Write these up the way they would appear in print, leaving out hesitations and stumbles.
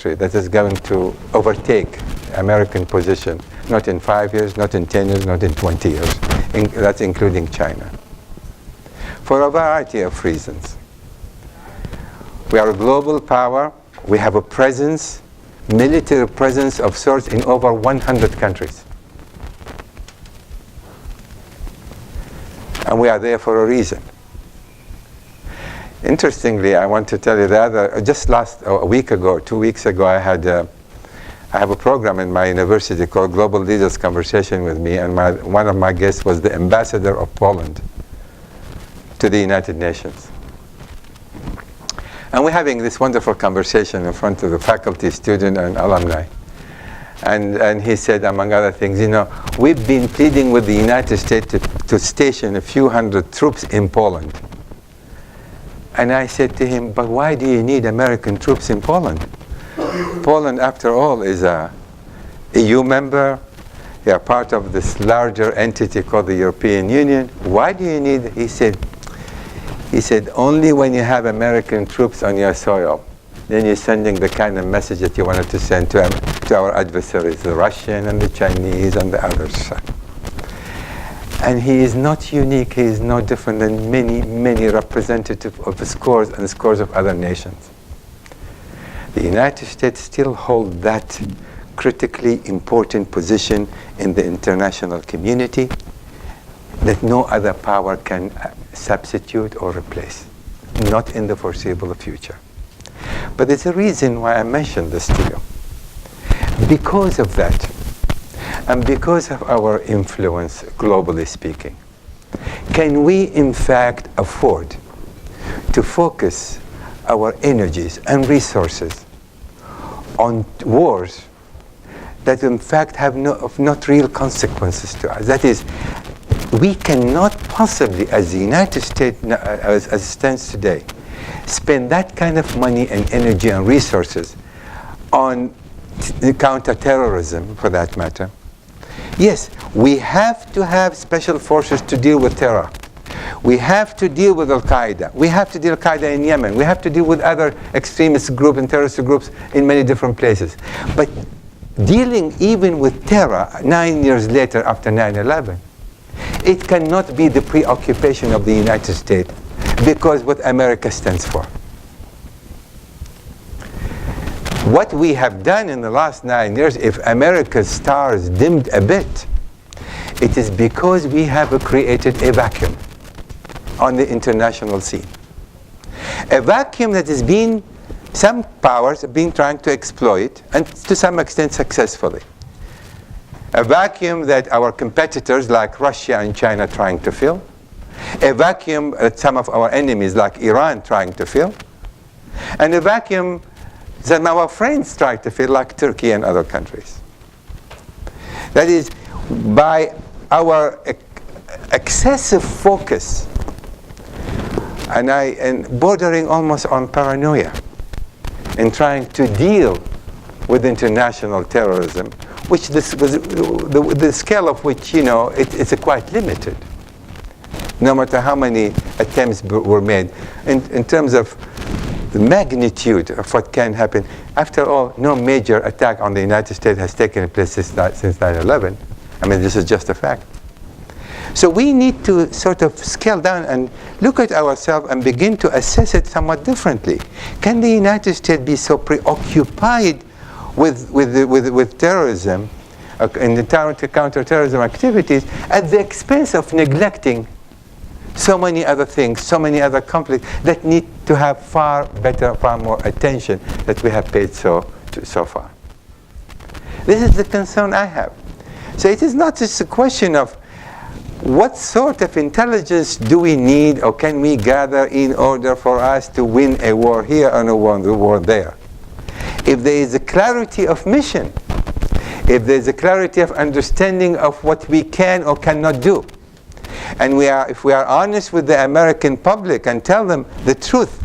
that is going to overtake American position, not in 5 years, not in 10 years, not in 20 years. That's including China. For a variety of reasons. We are a global power. We have a presence, military presence of sorts in over 100 countries. And we are there for a reason. Interestingly, I want to tell you that just a week ago, 2 weeks ago, I have a program in my university called Global Leaders Conversation with me, and one of my guests was the ambassador of Poland to the United Nations. And we're having this wonderful conversation in front of the faculty, student, and alumni. And he said, among other things, we've been pleading with the United States to station a few hundred troops in Poland. And I said to him, but why do you need American troops in Poland? Poland, after all, is a EU member. They are part of this larger entity called the European Union. Why do you need, he said, only when you have American troops on your soil, then you're sending the kind of message that you wanted to send to our adversaries, the Russian and the Chinese and the others. And he is not unique. He is no different than many, many representatives of the scores and scores of other nations. The United States still hold that critically important position in the international community that no other power can substitute or replace, not in the foreseeable future. But there's a reason why I mentioned this to you. Because of that, and because of our influence, globally speaking, can we in fact afford to focus our energies and resources on wars that in fact have not real consequences to us? That is, we cannot possibly, as the United States, as it stands today, spend that kind of money and energy and resources on counterterrorism, for that matter. Yes, we have to have special forces to deal with terror. We have to deal with Al-Qaeda. We have to deal with Al-Qaeda in Yemen. We have to deal with other extremist groups and terrorist groups in many different places. But dealing even with terror 9 years later after 9/11, it cannot be the preoccupation of the United States because what America stands for. What we have done in the last 9 years, if America's stars dimmed a bit, it is because we have created a vacuum on the international scene. A vacuum that has been, some powers have been trying to exploit, and to some extent successfully. A vacuum that our competitors like Russia and China are trying to fill. A vacuum that some of our enemies like Iran trying to fill. And a vacuum that our friends try to fill like Turkey and other countries. That is, by our excessive focus and bordering almost on paranoia in trying to deal with international terrorism, which the scale of which, it's quite limited. No matter how many attempts were made. In terms of the magnitude of what can happen. After all, no major attack on the United States has taken place since 9/11. I mean, this is just a fact. So we need to sort of scale down and look at ourselves and begin to assess it somewhat differently. Can the United States be so preoccupied with terrorism and the counterterrorism activities at the expense of neglecting so many other things, so many other conflicts that need to have far better, far more attention that we have paid so far? This is the concern I have. So it is not just a question of what sort of intelligence do we need or can we gather in order for us to win a war here and a war there. If there is a clarity of mission, if there is a clarity of understanding of what we can or cannot do, and if we are honest with the American public and tell them the truth,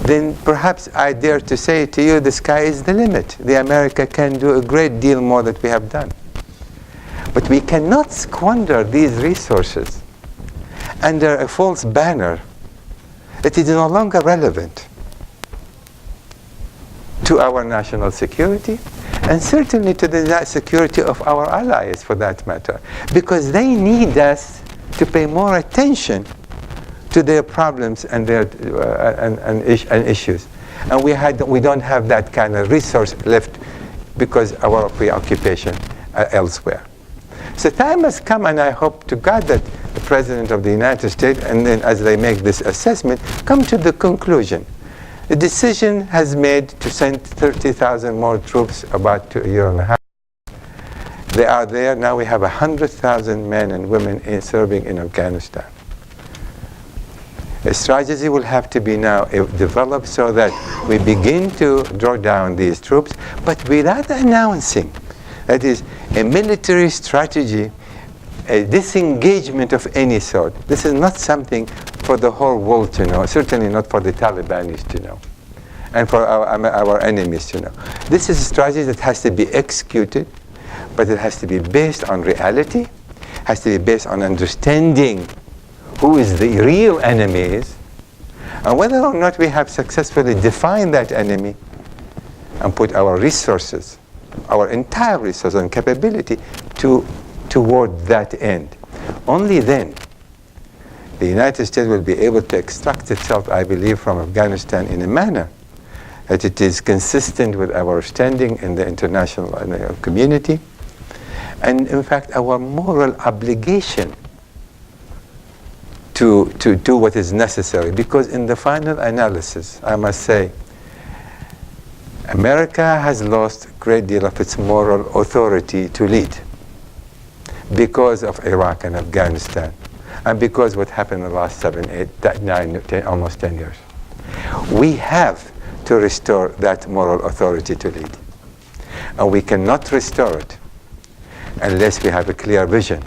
then perhaps I dare to say to you, the sky is the limit. The America can do a great deal more than we have done. But we cannot squander these resources under a false banner that is no longer relevant. to our national security, and certainly to the security of our allies, for that matter, because they need us to pay more attention to their problems and their and issues. And we don't have that kind of resource left because our preoccupation elsewhere. So time has come, and I hope to God that the President of the United States, and then as they make this assessment, come to the conclusion. The decision has made to send 30,000 more troops about a year and a half. They are there. Now we have 100,000 men and women serving in Afghanistan. A strategy will have to be now developed so that we begin to draw down these troops, but without announcing. That is a military strategy, a disengagement of any sort. This is not something for the whole world to know, certainly not for the Talibanis to know, and for our enemies to know. This is a strategy that has to be executed, but it has to be based on reality, has to be based on understanding who is the real enemy is, and whether or not we have successfully defined that enemy and put our resources, our entire resources and capability toward that end. Only then the United States will be able to extract itself, I believe, from Afghanistan in a manner that it is consistent with our standing in the international community, and in fact our moral obligation to do what is necessary. Because in the final analysis, I must say, America has lost a great deal of its moral authority to lead because of Iraq and Afghanistan, and because what happened in the last 7, 8, 9, 10, almost 10 years. We have to restore that moral authority to lead. And we cannot restore it unless we have a clear vision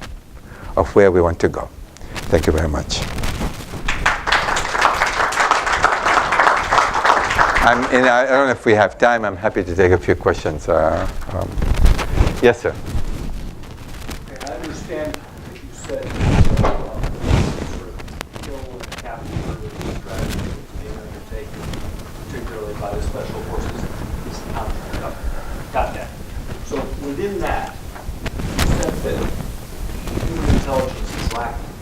of where we want to go. Thank you very much. I don't know if we have time. I'm happy to take a few questions. Yes, sir. Okay, I understand that you said sort of kill and capture strategy being undertaken, particularly by the special forces, is not got that. So within that, you said that human intelligence is lacking,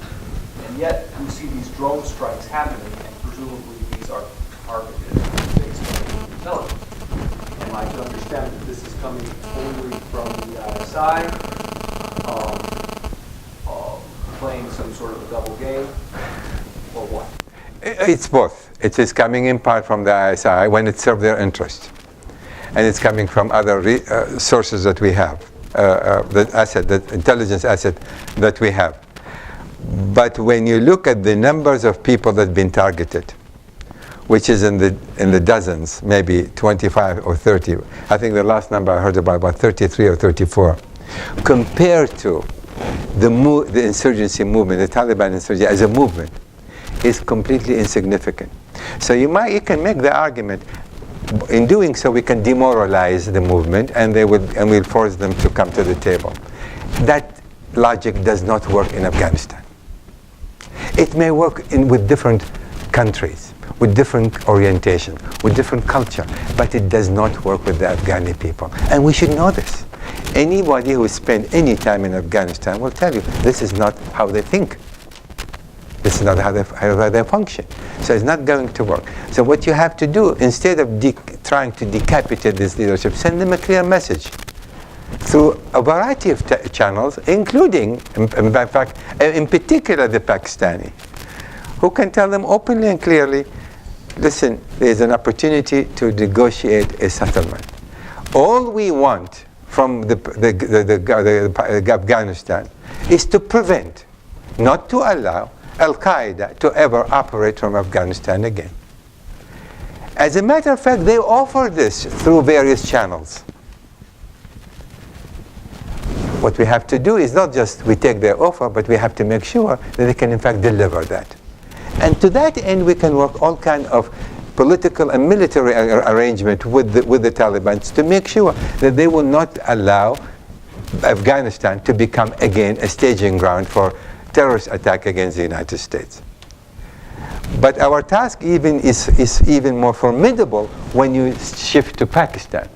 and yet we see these drone strikes happening, and presumably these are targeted based on intelligence. Am I to understand that this is coming only from the ISI, playing some sort of a double game, or what? It's both. It is coming in part from the ISI when it serves their interest, and it's coming from other sources that we have, the intelligence asset that we have. But when you look at the numbers of people that have been targeted, which is in the dozens, maybe 25 or 30. I think the last number I heard about 33 or 34, compared to the insurgency movement, the Taliban insurgency as a movement, is completely insignificant. So you can make the argument, in doing so we can demoralize the movement, and we'll force them to come to the table. That logic does not work in Afghanistan. It may work with different countries, with different orientation, with different culture, but it does not work with the Afghani people. And we should know this. Anybody who spent any time in Afghanistan will tell you this is not how they think. This is not how they function. So it's not going to work. So what you have to do, instead of trying to decapitate this leadership, send them a clear message through a variety of channels, including, in fact, in particular the Pakistani, who can tell them openly and clearly, listen, there's an opportunity to negotiate a settlement. All we want from Afghanistan is to prevent, not to allow, Al-Qaeda to ever operate from Afghanistan again. As a matter of fact, they offer this through various channels. What we have to do is not just we take their offer, but we have to make sure that they can in fact deliver that. And to that end, we can work all kind of political and military arrangement with the Taliban to make sure that they will not allow Afghanistan to become again a staging ground for terrorist attack against the United States. But our task even is even more formidable when you shift to Pakistan.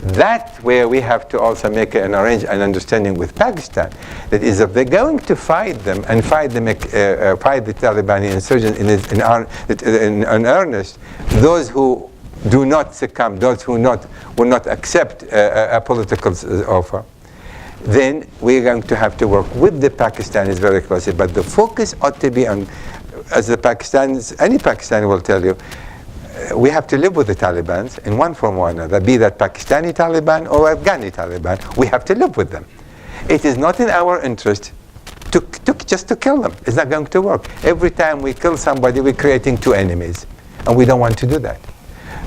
That's where we have to also make an understanding with Pakistan. That is, if they're going to fight them and fight the Taliban insurgents in earnest, those who do not succumb, those who will not accept a political offer, then we're going to have to work with the Pakistanis very closely. But the focus ought to be on, as the Pakistanis, any Pakistani will tell you, we have to live with the Taliban in one form or another, be that Pakistani Taliban or Afghani Taliban. We have to live with them. It is not in our interest just to kill them. It's not going to work. Every time we kill somebody, we're creating two enemies, and we don't want to do that.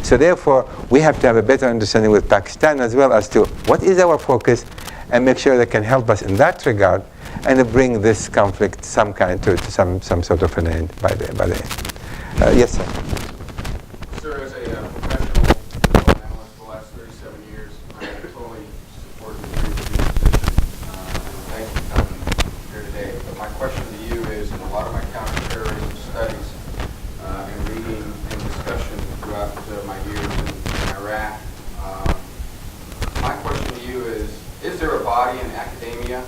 So therefore, we have to have a better understanding with Pakistan as well as to what is our focus, and make sure they can help us in that regard, and bring this conflict some sort of an end by the end. Yes, sir. Sir, as a professional development analyst for the last 37 years, I totally support and agree with your position. And thank you for coming here today. But my question to you is, in a lot of my counterterrorism studies and reading and discussion throughout my years in Iraq, my question to you is there a body in academia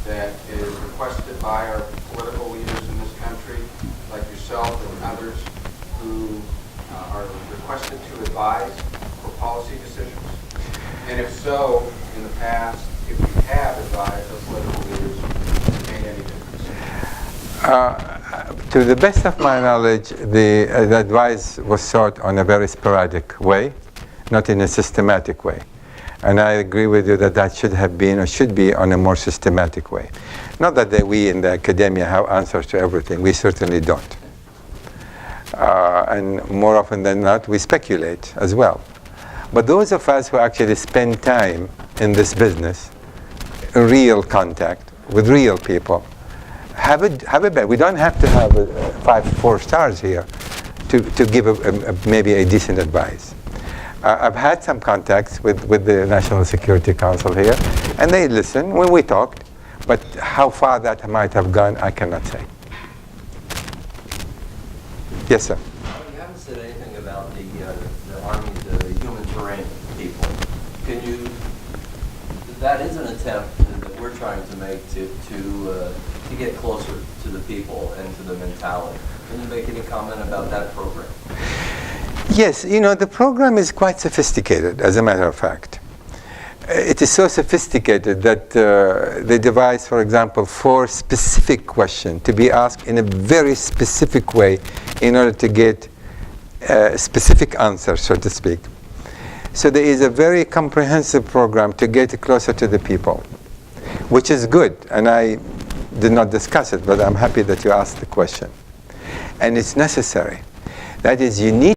that is requested by our political leaders in this country, like yourself and others, who are requested to advise for policy decisions? And if so, in the past, if you have advised those political leaders, has it made any difference? To the best of my knowledge, the advice was sought on a very sporadic way, not in a systematic way. And I agree with you that should have been or should be on a more systematic way. Not that we in the academia have answers to everything. We certainly don't. And more often than not, we speculate as well. But those of us who actually spend time in this business, real contact with real people, have a bet. We don't have to have 4 stars here to give maybe a decent advice. I've had some contacts with the National Security Council here, and they listened when we talked, but how far that might have gone, I cannot say. Yes, sir. You haven't said anything about the Army's human terrain people. That is an attempt that we're trying to make to get closer to the people and to the mentality. Can you make any comment about that program? Yes, the program is quite sophisticated, as a matter of fact. It is so sophisticated that they devise, for example, 4 specific questions to be asked in a very specific way in order to get specific answers, so to speak. So there is a very comprehensive program to get closer to the people, which is good, and I did not discuss it, but I'm happy that you asked the question. And it's necessary. That is, you need